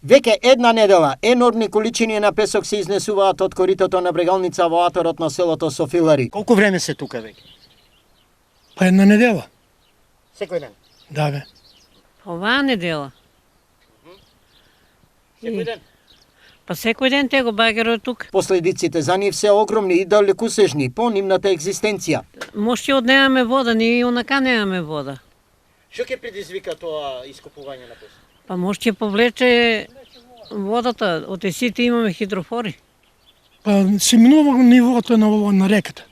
Веќе една недела енормни количини на песок се изнесуваат од коритото на Брегалница во аторот на селото Софилари. Колку време се тука веќе? Па една недела. Секој ден? Да, бе. Оваа недела. Секој ден? Па секој ден те го багерот тук. Последиците за нив се огромни и далекусежни по нивната екзистенција. Можеби од немаме вода, ние и онака немаме вода. Што ќе предизвика тоа ископување на песок? Па може ќе повлече водата, од сите имаме хидрофори. Па се минува нивото на реката.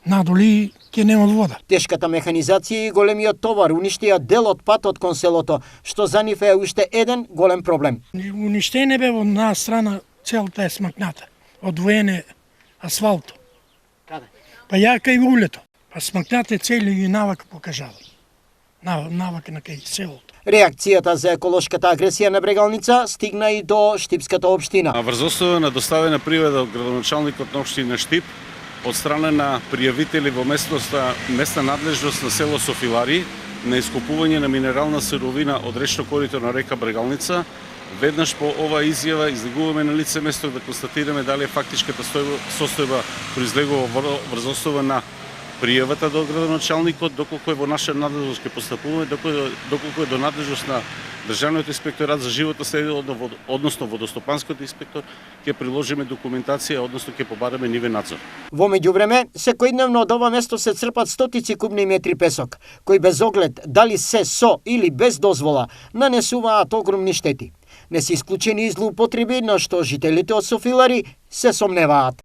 Надоли ќе нема вода. Тешката механизација и големиот товар уништија дел од патот кон селото, што за нив е уште еден голем проблем. Уништене бе од една страна целта е смакната. Одвоене асфалто. Каде? Па ја кај улето. Па смакната цели и навака покажала. Навака на кај селото. Реакцијата за еколошката агресија на Брегалница стигна и до Штипската општина. Врз основа на доставена приведа од градоначалникот на општина Штип од страна на пријавители во местна надлежност на село Софилари на ископување на минерална сировина од речно корито на река Брегалница, веднаш по оваа изјава излегуваме на лице место да констатираме дали фактичката состојба произлегува врз основа на пријавата до градоначалникот, доколку е во наша надлежност ќе постапуваме, доколку е до надлежност на Државниот инспекторат за животна средина, односно водостопанскиот инспектор, ќе приложиме документација, односно ќе побараме нивен надзор. Во меѓувреме, секојдневно од ова место се црпат стотици кубни метри песок, кои без оглед дали се со или без дозвола нанесуваат огромни штети. Не се исклучени и злоупотреби на што жителите од Софилари се сомневаат.